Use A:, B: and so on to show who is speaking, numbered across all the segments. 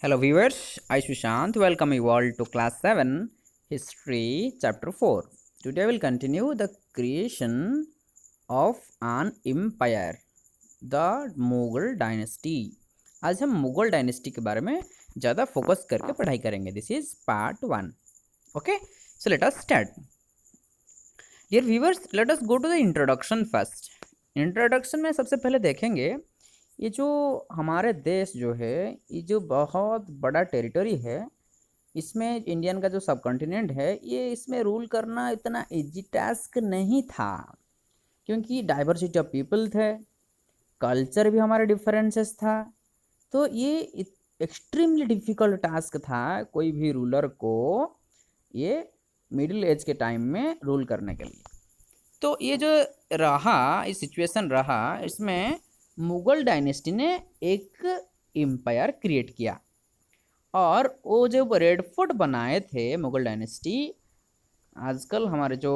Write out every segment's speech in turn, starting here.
A: Hello viewers, I Sushant welcome you all to class 7 history chapter 4. Today I will continue the creation of an empire, the Mughal dynasty. आज हम Mughal dynasty के बारे में ज़्यादा focus करके पढ़ाई करेंगे. This is part 1. Okay, so let us start. Dear viewers, let us go to the introduction first. Introduction में सबसे पहले देखेंगे ये जो हमारे देश जो है, ये जो बहुत बड़ा टेरिटरी है, इसमें इंडियन का जो सब कॉन्टिनेंट है, ये इसमें रूल करना इतना इजी टास्क नहीं था, क्योंकि डाइवर्सिटी ऑफ पीपल थे, कल्चर भी हमारे डिफरेंसेस था. तो ये एक्सट्रीमली डिफ़िकल्ट टास्क था कोई भी रूलर को ये मिडिल एज के टाइम में रूल करने के लिए. तो ये जो रहा, ये सिचुएशन रहा, इसमें मुगल डायनेस्टी ने एक एम्पायर क्रिएट किया. और वो जो रेड फोर्ट बनाए थे मुगल डायनेस्टी, आजकल हमारे जो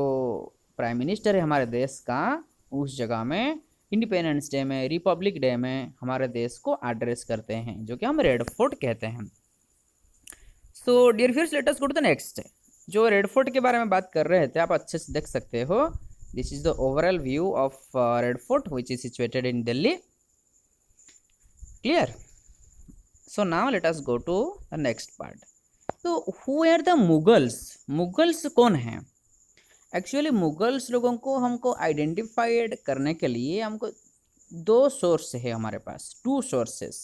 A: प्राइम मिनिस्टर है हमारे देश का, उस जगह में इंडिपेंडेंस डे में, रिपब्लिक डे में हमारे देश को एड्रेस करते हैं, जो कि हम रेड फोर्ट कहते हैं. So dear friends, let us go to the next. जो रेड फोर्ट के बारे में बात कर रहे थे, आप अच्छे से देख सकते हो. This is the overall view of Red Fort, which is situated in Delhi. Clear? So now let us go to the next part. So who are the Mughals? Mughals कौन हैं? Actually Mughals लोगों को हमको identified करने के लिए हमको दो सोर्स है हमारे पास, टू सोर्सेस.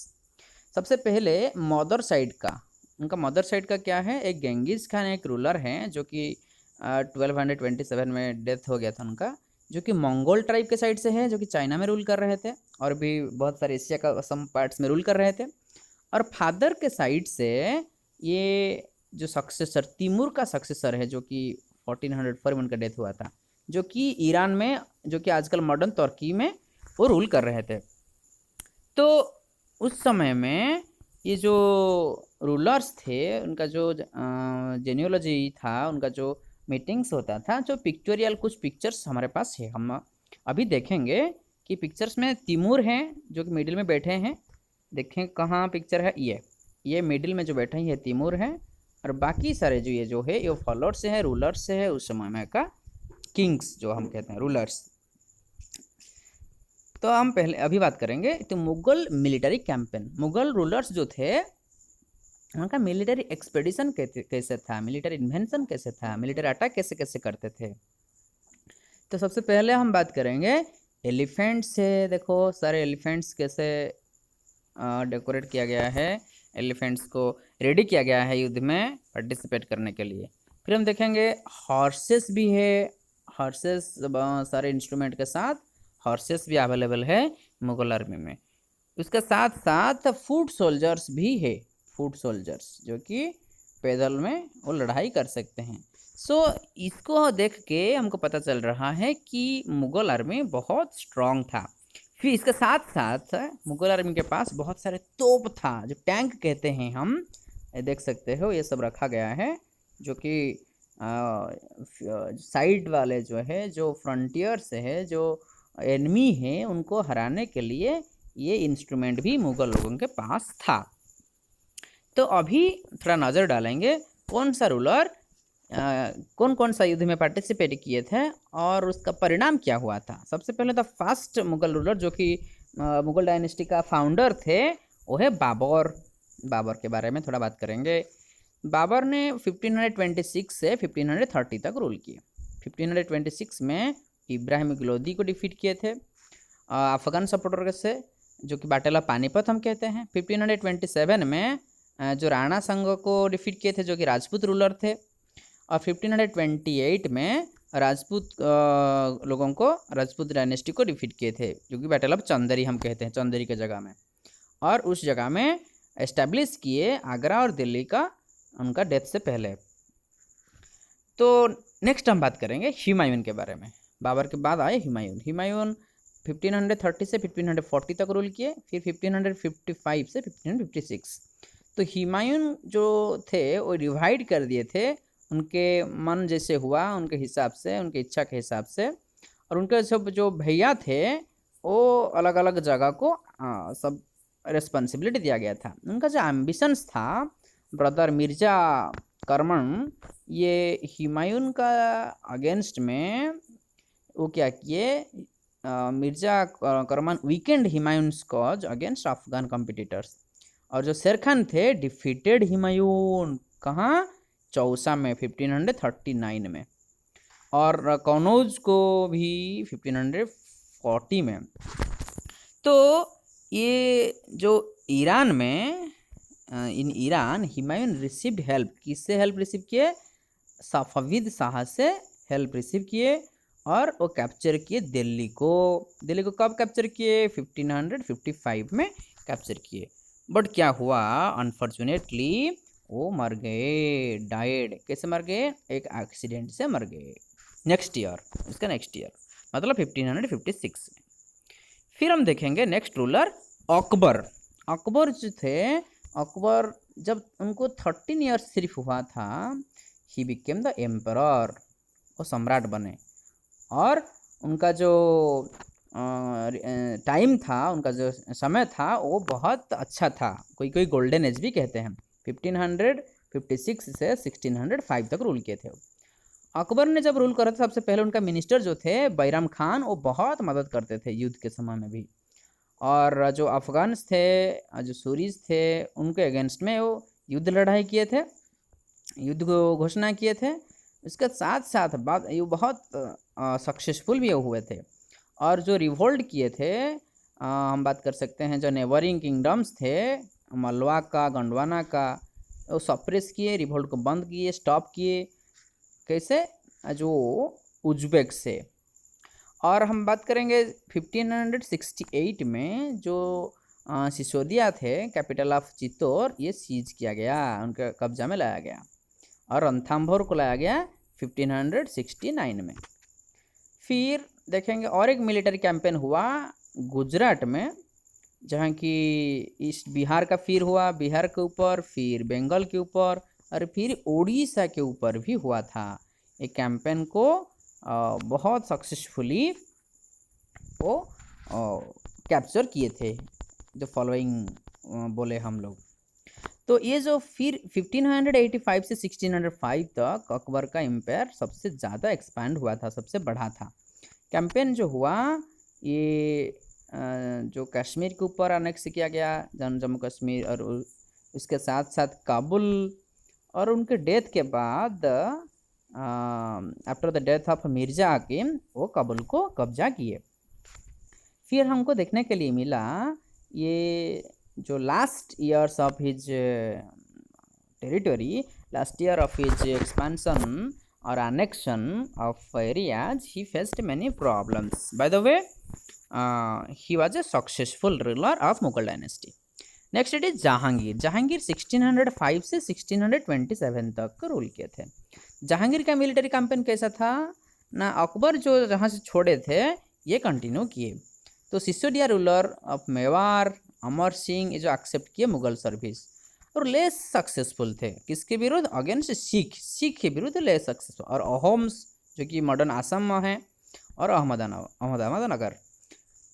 A: सबसे पहले मदर साइड का, उनका मदर साइड का क्या है, एक गेंगिस खान एक रूलर हैं जो कि 1227 में डेथ हो गया था उनका, जो कि मंगोल ट्राइब के साइड से है, जो कि चाइना में रूल कर रहे थे और भी बहुत सारे एशिया का सम पार्ट्स में रूल कर रहे थे. और फादर के साइड से ये जो सक्सेसर, तिमूर का सक्सेसर है, जो कि 1404 में उनका डेथ हुआ था, जो कि ईरान में, जो कि आजकल मॉडर्न तुर्की में वो रूल कर रहे थे. तो उस समय में ये जो रूलर्स थे, उनका जो जेनियोलॉजी था, उनका जो मीटिंग्स होता था, जो पिक्चोरियल कुछ पिक्चर्स हमारे पास है, हम अभी देखेंगे कि पिक्चर्स में तिमूर हैं जो कि मिडिल में बैठे हैं. देखें कहाँ पिक्चर है, ये मिडिल में जो बैठे हैं ये तिमूर हैं, और बाकी सारे जो ये जो है ये फॉलोअर्स से है, रूलर्स से है, उस समय में का किंग्स जो हम कहते हैं, रूलर्स. तो हम पहले अभी बात करेंगे तो Mughal military campaign. Mughal rulers जो थे, उनका मिलिट्री एक्सपेडिशन कैसे था, मिलिट्री इन्वेंशन कैसे था, मिलिट्री अटैक कैसे कैसे करते थे. तो सबसे पहले हम बात करेंगे एलिफेंट से. देखो सारे एलिफेंट्स कैसे डेकोरेट किया गया है, एलिफेंट्स को रेडी किया गया है युद्ध में पार्टिसिपेट करने के लिए. फिर हम देखेंगे हॉर्सेस भी है, हॉर्सेस सारे इंस्ट्रूमेंट के साथ हॉर्सेस भी अवेलेबल है मुगल आर्मी में. उसके साथ साथ फुट सोल्जर्स भी है, फुट सोल्जर्स जो कि पैदल में वो लड़ाई कर सकते हैं. सो इसको देख के हमको पता चल रहा है कि मुगल आर्मी बहुत स्ट्रांग था. फिर इसके साथ साथ मुगल आर्मी के पास बहुत सारे तोप था, जो टैंक कहते हैं हम, देख सकते हो ये सब रखा गया है, जो कि साइड वाले जो है, जो फ्रंटियर से है, जो एनिमी है, उनको हराने के लिए ये इंस्ट्रूमेंट भी मुगल लोगों के पास था. तो अभी थोड़ा नज़र डालेंगे कौन सा रूलर कौन कौन सा युद्ध में पार्टिसिपेट किए थे और उसका परिणाम क्या हुआ था. सबसे पहले तो फर्स्ट मुगल रूलर जो कि मुगल डायनेस्टी का फाउंडर थे, वो है बाबर. बाबर के बारे में थोड़ा बात करेंगे. बाबर ने 1526 से 1530 तक रूल किए. 1526 में इब्राहिम लोदी को डिफीट किए थे अफगान सपोर्टर से, जो कि बैटल ऑफ पानीपत हम कहते हैं. 1527 में जो राणा संघ को डिफीट किए थे, जो कि राजपूत रूलर थे. और 1528 में राजपूत लोगों को, राजपूत डायनेस्टी को डिफीट किए थे, जो कि बैटल ऑफ चंदेरी हम कहते हैं, चंदेरी के जगह में. और उस जगह में एस्टेब्लिश किए आगरा और दिल्ली का, उनका डेथ से पहले. तो नेक्स्ट हम बात करेंगे हुमायूं के बारे में. बाबर के बाद आए हुमायूं. हुमायूं 1530 से 1540 तक रूल किए. फिर 1555 से 1556. तो हुमायूं जो थे वो डिवाइड कर दिए थे उनके मन जैसे हुआ, उनके हिसाब से, उनके इच्छा के हिसाब से. और उनके सब जो भैया थे वो अलग अलग जगह को सब रिस्पॉन्सिबिलिटी दिया गया था। उनका जो एम्बिशंस था, ब्रदर मिर्ज़ा करमन ये हुमायूं का अगेंस्ट में वो क्या किए, Mirza Karman weekend Humayun's cause against Afghan competitors. और जो शेर खान थे डिफीटेड हुमायूं कहाँ, चौसा में 1539 में, और कनौज को भी 1540 में। तो ये जो ईरान में in Iran Humayun received help, किससे हेल्प रिसीव किए, सफविद शाह से हेल्प रिसीव किए, और वो कैप्चर किए दिल्ली को। दिल्ली को कब कैप्चर किए, 1555 में कैप्चर किए। बट क्या हुआ, अनफॉर्चुनेटली वो मर गए, डाइड। कैसे मर गए, एक एक्सीडेंट से मर गए। नेक्स्ट ईयर, इसका नेक्स्ट ईयर मतलब 1556 में। फिर हम देखेंगे नेक्स्ट रूलर अकबर। अकबर जो थे, अकबर जब उनको 13 ईयर्स सिर्फ हुआ था, ही बिकेम द एम्परर, वो सम्राट बने। और उनका जो टाइम था, उनका जो समय था वो बहुत अच्छा था, कोई कोई गोल्डन एज भी कहते हैं। 1556 से 1605 तक रूल किए थे। अकबर ने जब रूल करा था, सबसे पहले उनका मिनिस्टर जो थे बैराम खान, वो बहुत मदद करते थे युद्ध के समय में भी। और जो अफगान्स थे, जो सूरीज थे, उनके अगेंस्ट में वो युद्ध लड़ाई किए थे, युद्ध को घोषणा किए थे। इसके साथ साथ बात ये बहुत सक्सेसफुल भी हुए थे। और जो रिवोल्ट किए थे, हम बात कर सकते हैं जो नेबरिंग किंगडम्स थे, मलवा का, गंडवाना का, वो सप्रेस किए, रिवोल्ट को बंद किए, स्टॉप किए। कैसे, जो उज्बेक से। और हम बात करेंगे 1568 में जो सिसोदिया थे, कैपिटल ऑफ चित्तौड़, ये सीज किया गया, उनके कब्जा में लाया गया। और रणथंभौर को लाया गया 1569 में। फिर देखेंगे और एक मिलिट्री कैंपेन हुआ गुजरात में, जहाँ की ईस्ट बिहार का फिर हुआ, बिहार के ऊपर, फिर बंगाल के ऊपर, और फिर उड़ीसा के ऊपर भी हुआ था। एक कैंपेन को बहुत सक्सेसफुली वो कैप्चर किए थे, जो फॉलोइंग बोले हम लोग। तो ये जो फिर 1585 से 1605 तक अकबर का एम्पायर सबसे ज़्यादा एक्सपैंड हुआ था, सबसे बढ़ा था। कैंपेन जो हुआ, ये जो कश्मीर के ऊपर अनेक्स किया गया, जम्मू कश्मीर, और उसके साथ साथ काबुल। और उनके डेथ के बाद, after the death of Mirza हाकिम, वो काबुल को कब्जा किए। फिर हमको देखने के लिए मिला ये जो last years of his territory, last year of his expansion or annexion of areas, he faced many problems. By the way, he was a successful ruler of Mughal dynasty. Next it is Jahangir. Jahangir 1605 से 1627 तक rule किए थे। जहांगीर का military campaign कैसा था ना, अकबर जो जहाँ से छोड़े थे ये कंटिन्यू किए। तो सिसोदिया रूलर ऑफ मेवाड़ अमर सिंह ये जो एक्सेप्ट किए मुगल सर्विस, और लेस सक्सेसफुल थे। किसके विरुद्ध, अगेंस्ट सिख, सिख के विरुद्ध लेस सक्सेसफुल। और अहोम्स जो कि मॉडर्न आसाम में है, और अहमदनगर।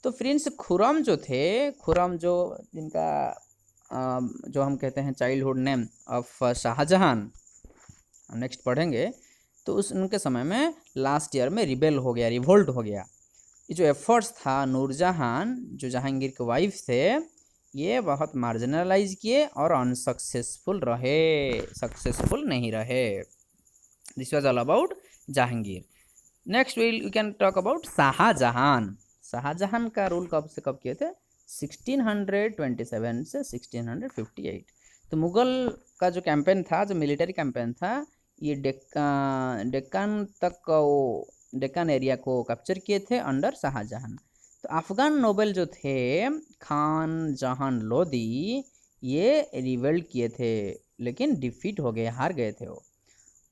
A: तो फ्रेंड्स खुरम जो थे, खुरम जो जिनका जो हम कहते हैं childhood name of Shahjahan, next पढ़ेंगे। तो उनके समय में लास्ट ईयर में रिबेल हो गया, रिवोल्ट हो गया। ये जो एफर्ट्स था नूरजहां जो जहांगीर के वाइफ थे, ये बहुत मार्जिनलाइज किए और अनसक्सेसफुल रहे, सक्सेसफुल नहीं रहे। This was all about Jahangir. Next we can talk about Shahjahan. Shahjahan का रूल कब से कब किए थे, 1627 से 1658। तो मुगल का जो कैंपेन था, जो मिलिट्री कैंपेन था, ये डेक्कन तक वो डेक्कन एरिया को कैप्चर किए थे अंडर शाहजहां। तो अफगान नोबल जो थे खान जहां लोदी, ये रिवेल्ट किए थे, लेकिन डिफीट हो गए, हार गए थे वो।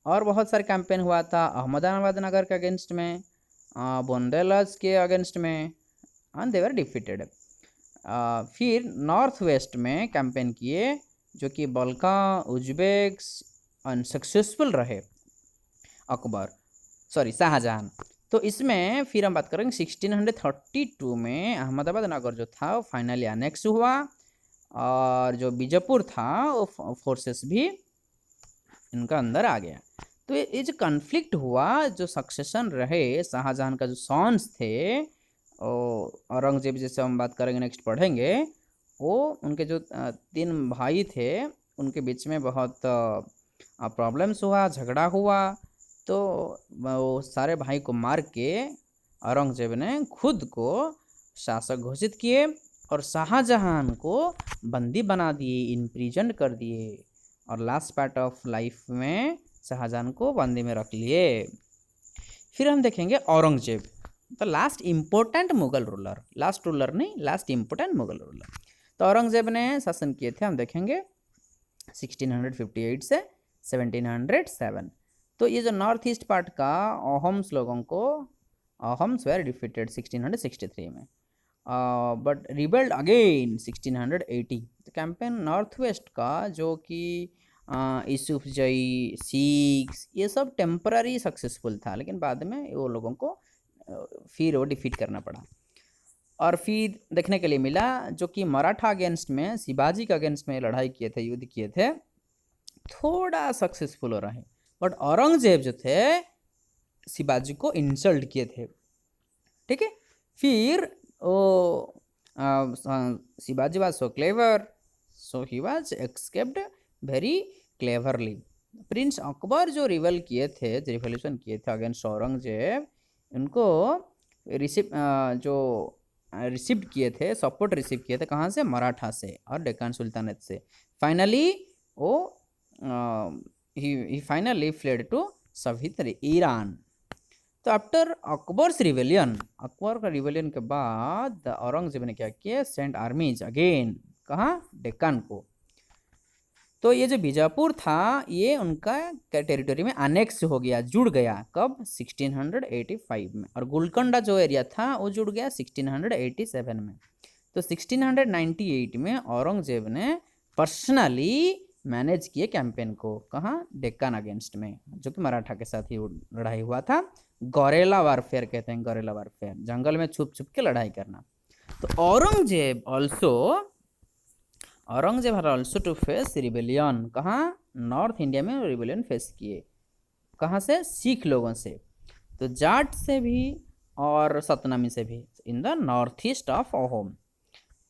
A: और बहुत सारे कैंपेन हुआ था अहमदाबाद नगर के अगेंस्ट में, बुंदेलस के अगेंस्ट में, एंड दे वर डिफीटेड। फिर नॉर्थ वेस्ट में कैंपेन किए, जो कि बल्का उज्बेक्स अनसक्सेसफुल रहे, अकबर सॉरी शाहजहां। तो इसमें फिर हम बात करेंगे 1632 में अहमदाबाद नगर जो था फाइनली अनेक्स हुआ, और जो बीजापुर था वो फोर्सेस भी इनका अंदर आ गया। तो ये जो कन्फ्लिक्ट हुआ, जो सक्सेशन रहे शाहजहां का, जो सॉन्स थे और औरंगजेब, जैसे हम बात करेंगे नेक्स्ट पढ़ेंगे, वो उनके जो 3 भाई थे उनके बीच में बहुत प्रॉब्लम्स हुआ, झगड़ा हुआ। तो वो सारे भाई को मार के औरंगजेब ने खुद को शासक घोषित किए और शाहजहां को बंदी बना दिए, इम्प्रिजन कर दिए और लास्ट पार्ट ऑफ लाइफ में शाहजहां को बंदी में रख लिए। फिर हम देखेंगे औरंगजेब, तो last important Mughal ruler, last ruler नहीं, लास्ट इम्पोर्टेंट मुगल रूलर। तो औरंगजेब ने शासन किए थे, हम देखेंगे 1658 से 1707। तो ये जो नॉर्थ ईस्ट पार्ट का अहोम्स लोगों को, अहोम्स वेर डिफीटेड 1663 में, बट रिबेल्ड अगेन 1680। तो कैंपेन नॉर्थ वेस्ट का जो कि यूसुफ जई, सिख्स, ये सब टेम्पररी सक्सेसफुल था, लेकिन बाद में वो लोगों को फिर वो डिफीट करना पड़ा। और फिर देखने के लिए मिला जो कि मराठा अगेंस्ट में, शिवाजी के अगेंस्ट में लड़ाई किए थे, युद्ध किए थे, थोड़ा सक्सेसफुल हो रहे, बट औरंगजेब जो थे शिवाजी को इंसल्ट किए थे। ठीक है, फिर वो Shivaji was so clever, so he was escaped very cleverly. Prince Akbar जो रिवल किए थे, जो रिवोल्यूशन किए थे अगेंस्ट औरंगजेब, उनको रिसीव किए थे, सपोर्ट रिसीव किए थे कहाँ से? मराठा से और डेक्कन सुल्तानेट से। फाइनली वो ही finally fled to Savita Iran. तो आफ्टर अकबर्स रिवेलियन, अकबर का रिवेलियन के बाद औरंगजेब ने क्या किया? सेंड आर्मीज अगेन, कहाँ? डेक्कन को। तो ये जो बीजापुर था ये उनका टेरिटरी में अनेक्स हो गया, जुड़ गया। कब? 1685 में। और गोलकोंडा जो एरिया था वो जुड़ गया 1687 में। तो 1698 में औरंगजेब ने पर्सनली मैनेज किए कैंपेन को, कहाँ? डेक्कन अगेंस्ट में, जो कि मराठा के साथ ही लड़ाई हुआ था। गोरेला वारफेयर कहते हैं, गोरेला वारफेयर, जंगल में छुप छुप के लड़ाई करना। तो Aurangzeb had also to face rebellion, कहाँ? नॉर्थ इंडिया में रिबेलियन फेस किए, कहाँ से? सिख लोगों से, तो जाट से भी और सतनामी से भी, in the north east of Ahom.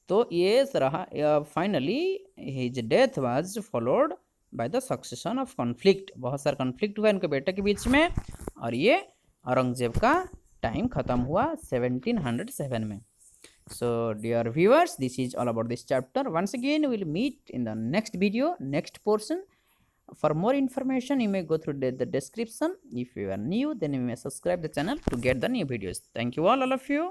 A: तो ये रहा, finally his death was followed by the succession of conflict. बहुत सारा कॉन्फ्लिक्ट हुआ इनके बेटे के बीच में, और ये औरंगजेब का टाइम खत्म हुआ 1707 में। So dear viewers, this is all about this chapter. Once again we will meet in the next video, next portion. For more information you may go through the description. If you are new, then you may subscribe the channel to get the new videos. Thank you all of you.